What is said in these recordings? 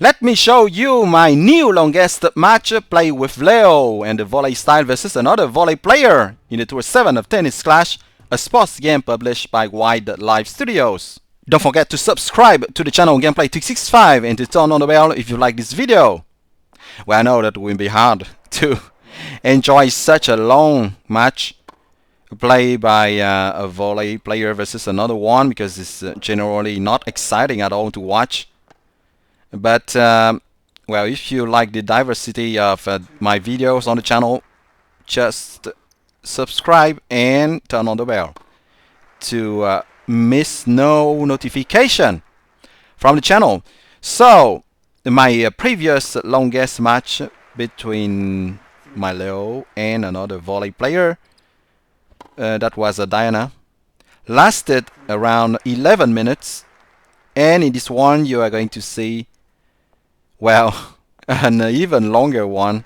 Let me show you my new longest match play with Leo and the volley style versus another volley player in the Tour 7 of Tennis Clash, a sports game published by Wide Live Studios. Don't forget to subscribe to the channel Gameplay 265 and to turn on the bell if you like this video. Well, I know that it will be hard to enjoy such a long match played by a volley player versus another one, because it's generally not exciting at all to watch. But well, if you like the diversity of my videos on the channel, just subscribe and turn on the bell to miss no notification from the channel. So my previous longest match between my Leo and another volley player, that was a Diana, lasted around 11 minutes, and in this one you are going to see, well, an even longer one.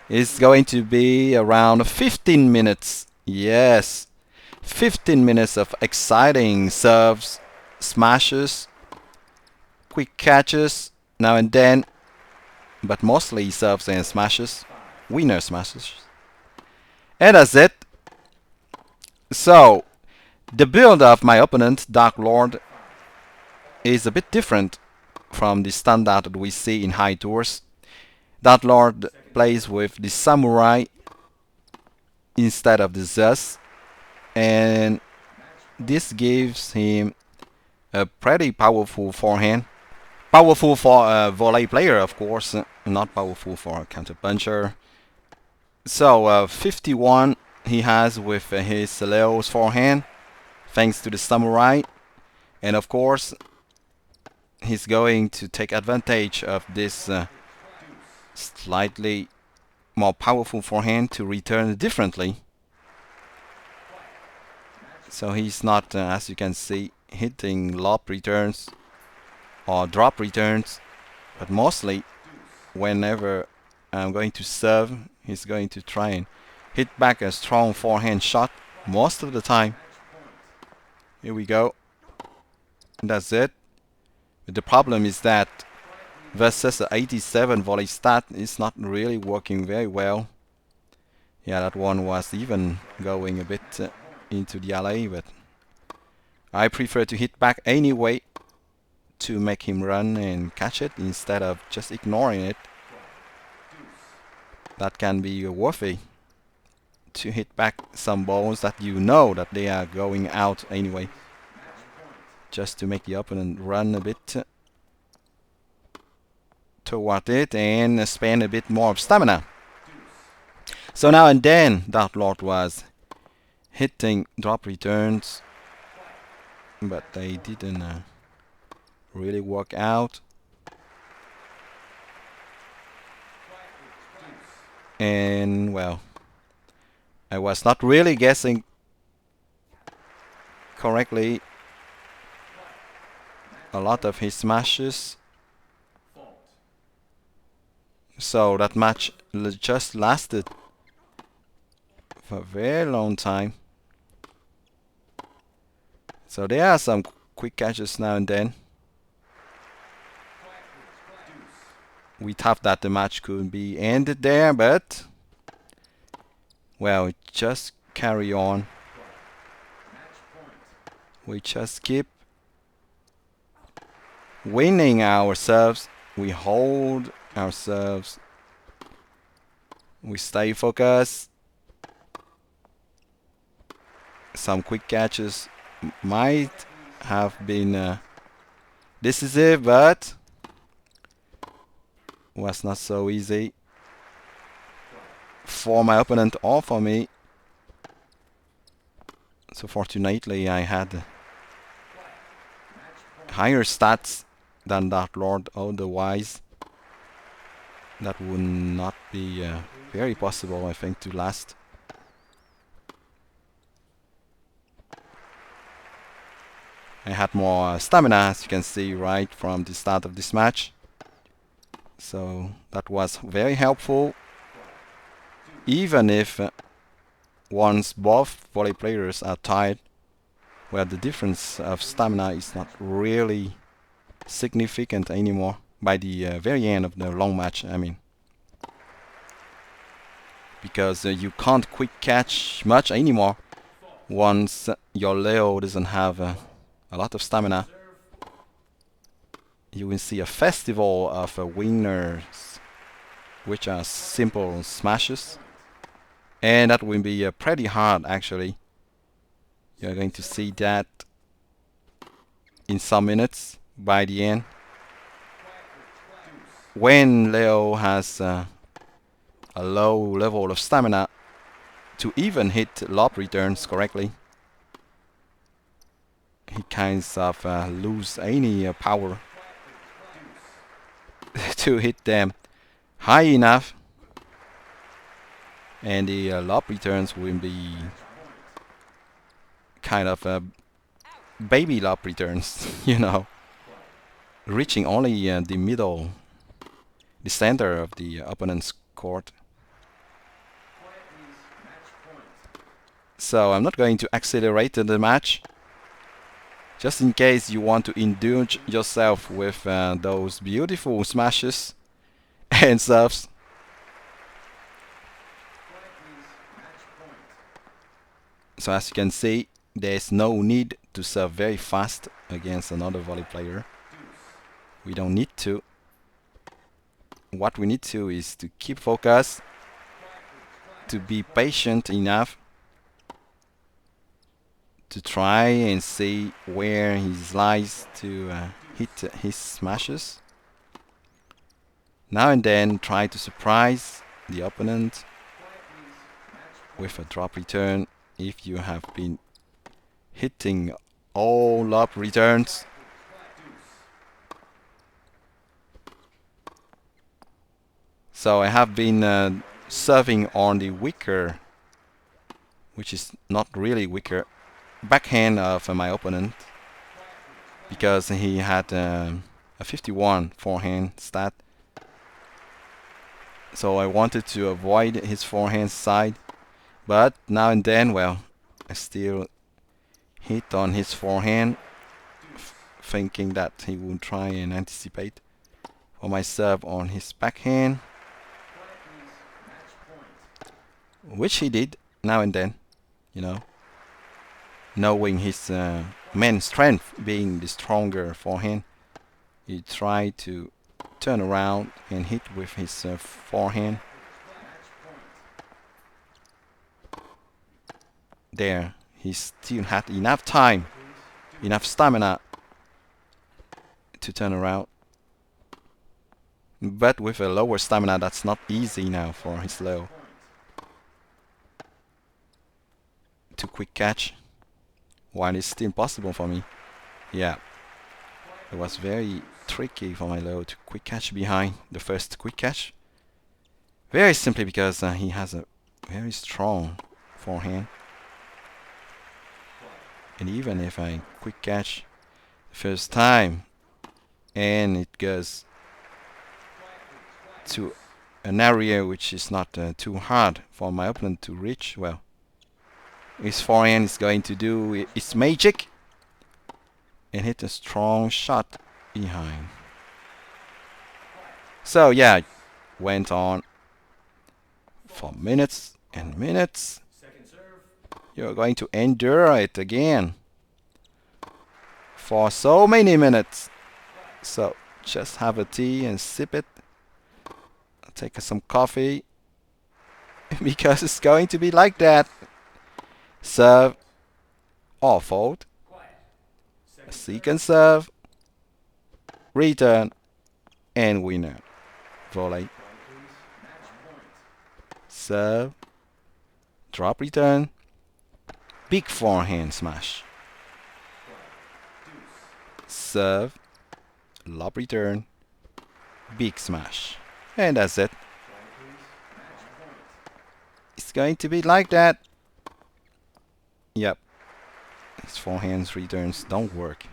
Is going to be around 15 minutes. Yes, 15 minutes of exciting serves, smashes, quick catches now and then, but mostly serves and smashes, winner smashes. And that's it. So, the build of my opponent, Dark Lord, is a bit different from the standard that we see in high tours. Dark Lord plays with the Samurai instead of the Zeus, and this gives him a pretty powerful forehand. Powerful for a volley player, of course, not powerful for a counter puncher. So 51 he has with his Leo's forehand, thanks to the Samurai, and of course he's going to take advantage of this slightly more powerful forehand to return differently. So he's not, as you can see, hitting lob returns or drop returns, but mostly whenever I'm going to serve, he's going to try and hit back a strong forehand shot most of the time. Here we go. That's it. But the problem is that versus the 87 volley stat is not really working very well. Yeah, that one was even going a bit into the alley, but I prefer to hit back anyway to make him run and catch it instead of just ignoring it. That can be worthy to hit back some balls that you know that they are going out anyway, just to make the opponent run a bit toward it and spend a bit more of stamina. So now and then Dark Lord was hitting drop returns, but they didn't really work out. And well, I was not really guessing correctly a lot of his smashes. So that match just lasted for a very long time. So there are some quick catches now and then. We thought that the match could be ended there, but well, just carry on. We just keep winning our serves. We hold our serves. We stay focused. Some quick catches might have been decisive, but was not so easy for my opponent or for me. So fortunately I had higher stats than Dark Lord, otherwise that would not be very possible, I think, to last. I had more stamina, as you can see right from the start of this match. So that was very helpful, even if once both volley players are tied, where the difference of stamina is not really significant anymore by the very end of the long match, I mean. Because you can't quick catch much anymore once your Leo doesn't have a lot of stamina. You will see a festival of winners, which are simple smashes. And that will be pretty hard, actually. You're going to see that in some minutes by the end. When Leo has a low level of stamina to even hit lob returns correctly, he kind of lose any power to hit them high enough, and the lob returns will be kind of baby lob returns, you know, reaching only the middle, the center of the opponent's court. So I'm not going to accelerate the match, just in case you want to indulge yourself with those beautiful smashes and serves. So as you can see, there's no need to serve very fast against another volley player. We don't need to. What we need to is to keep focus, to be patient enough to try and see where he lies to hit his smashes. Now and then try to surprise the opponent with a drop return if you have been hitting all lob returns. So I have been serving on the weaker, which is not really weaker, backhand of my opponent, because he had a 51 forehand stat. So I wanted to avoid his forehand side, but now and then, well, I still hit on his forehand, thinking that he would try and anticipate for my serve on his backhand, which he did now and then, you know, knowing his main strength being the stronger forehand. He tried to turn around and hit with his forehand. There, he still had enough time, enough stamina to turn around. But with a lower stamina, that's not easy now for his Leo to quick catch, while it's still possible for me. Yeah, it was very tricky for my Leo to quick catch behind the first quick catch. Very simply because he has a very strong forehand. And even if I quick catch the first time and it goes to an area which is not too hard for my opponent to reach, well, his forehand is going to do its magic and hit a strong shot behind. So yeah, it went on for minutes and minutes. You're going to endure it again for so many minutes. So just have a tea and sip it. Take some coffee because it's going to be like that. Serve or fold. Second serve, return, and winner. Volley. Serve, drop return, big forehand smash. Serve, lob return, big smash. And that's it. It's going to be like that. Yep. His forehand returns don't work.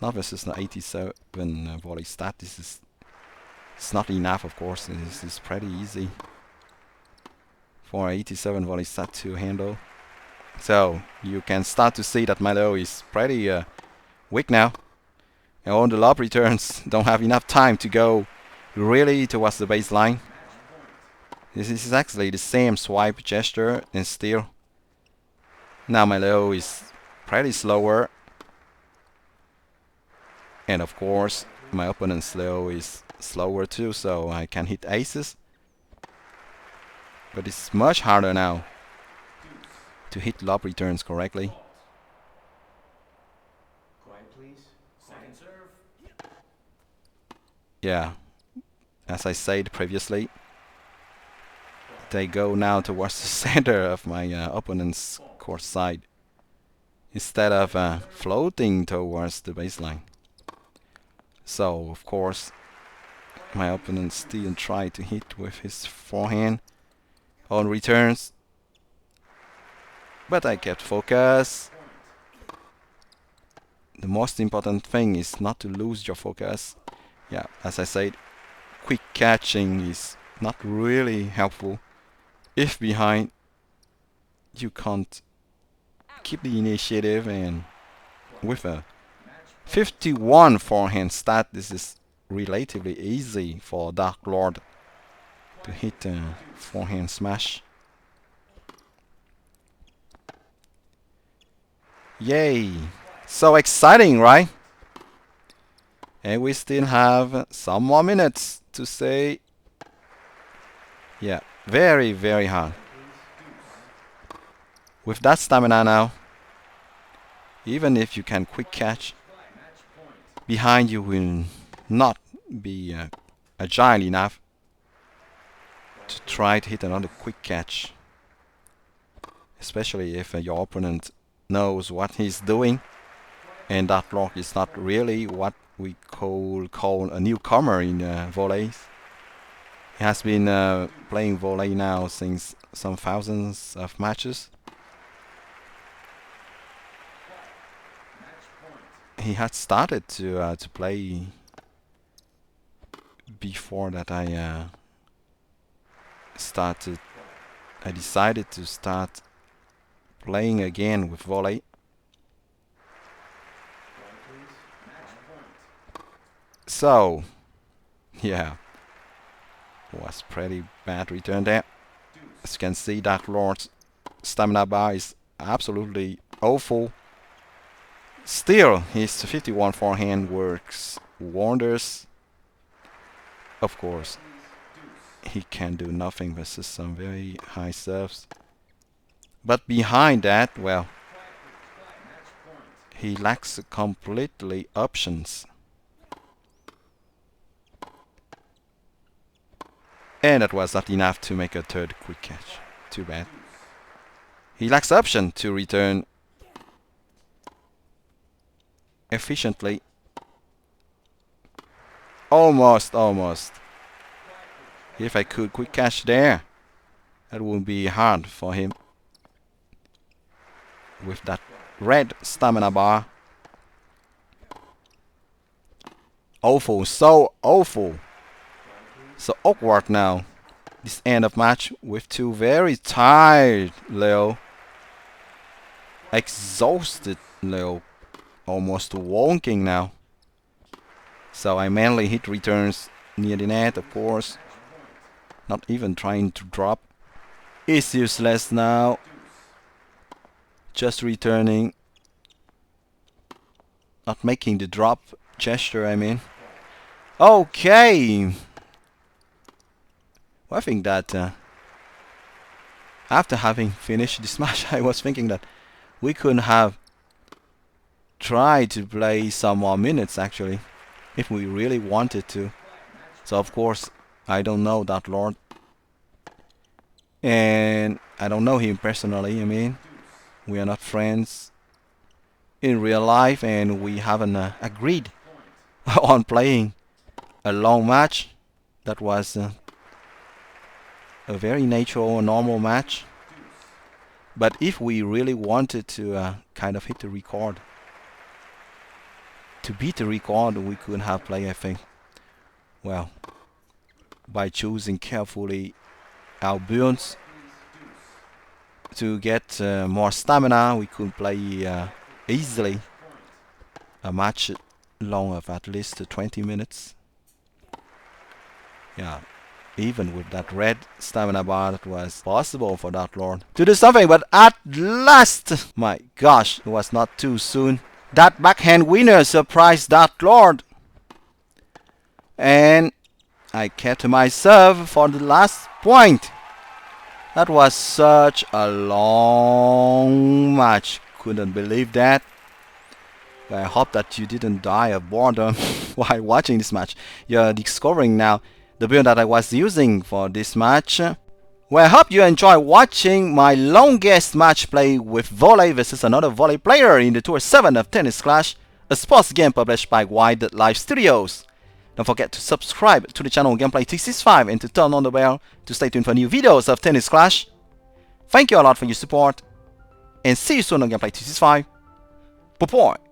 Not versus the 87 volley stat. It's not enough, of course. This is pretty easy for 87 volley stat to handle. So you can start to see that my Leo is pretty weak now. And all the lob returns don't have enough time to go really towards the baseline. This is actually the same swipe gesture, and still now my Leo is pretty slower. And of course my opponent's Leo is slower too, so I can hit aces. But it's much harder now to hit lob returns correctly. Yeah, as I said previously, they go now towards the center of my opponent's court side instead of floating towards the baseline. So of course my opponent still tried to hit with his forehand on returns, but I kept focus. The most important thing is not to lose your focus. Yeah, as I said, quick catching is not really helpful. If behind, you can't keep the initiative, and with a 51 forehand stat, this is relatively easy for Dark Lord to hit a forehand smash. Yay! So exciting, right? And we still have some more minutes to say. Yeah, very, very hard. With that stamina now, even if you can quick catch, behind you will not be agile enough to try to hit another quick catch. Especially if your opponent knows what he's doing, and that block is not really what we call a newcomer in volley. He has been playing volley now since some thousands of matches. He had started to play before that I decided to start playing again with volley. So, yeah, was pretty bad return there. As you can see, Dark Lord's stamina bar is absolutely awful. Still, his 51 forehand works wonders. Of course, he can do nothing versus some very high serves. But behind that, well, he lacks completely options. And that was not enough to make a third quick catch. Too bad. He lacks option to return efficiently. Almost. If I could quick catch there, that would be hard for him. With that red stamina bar. Awful, so awful. So awkward now. This end of match with two very tired Leo. Exhausted Leo. Almost wonking now. So I mainly hit returns near the net, of course. Not even trying to drop. Is useless now. Just returning. Not making the drop gesture, I mean. Okay. Well, I think that after having finished this match, I was thinking that we could have tried to play some more minutes actually, if we really wanted to. So of course, I don't know that Lord, and I don't know him personally. I mean, we are not friends in real life, and we haven't agreed on playing a long match. That was a very natural, normal match. But if we really wanted to kind of hit the record, to beat the record, we could have played, I think, well, by choosing carefully our builds to get more stamina, we could play easily a match long of at least 20 minutes. Yeah, even with that red stamina bar, it was possible for Dark Lord to do something, but at last, my gosh, it was not too soon. That backhand winner surprised Dark Lord. And I kept my serve for the last point. That was such a long match. Couldn't believe that. I hope that you didn't die of boredom while watching this match. You're discovering now the build that I was using for this match. Well, I hope you enjoy watching my longest match play with Volley versus another Volley player in the Tour 7 of Tennis Clash, a sports game published by Live Studios. Don't forget to subscribe to the channel Gameplay 365 and to turn on the bell to stay tuned for new videos of Tennis Clash. Thank you a lot for your support, and see you soon on Gameplay 365. Bye-bye.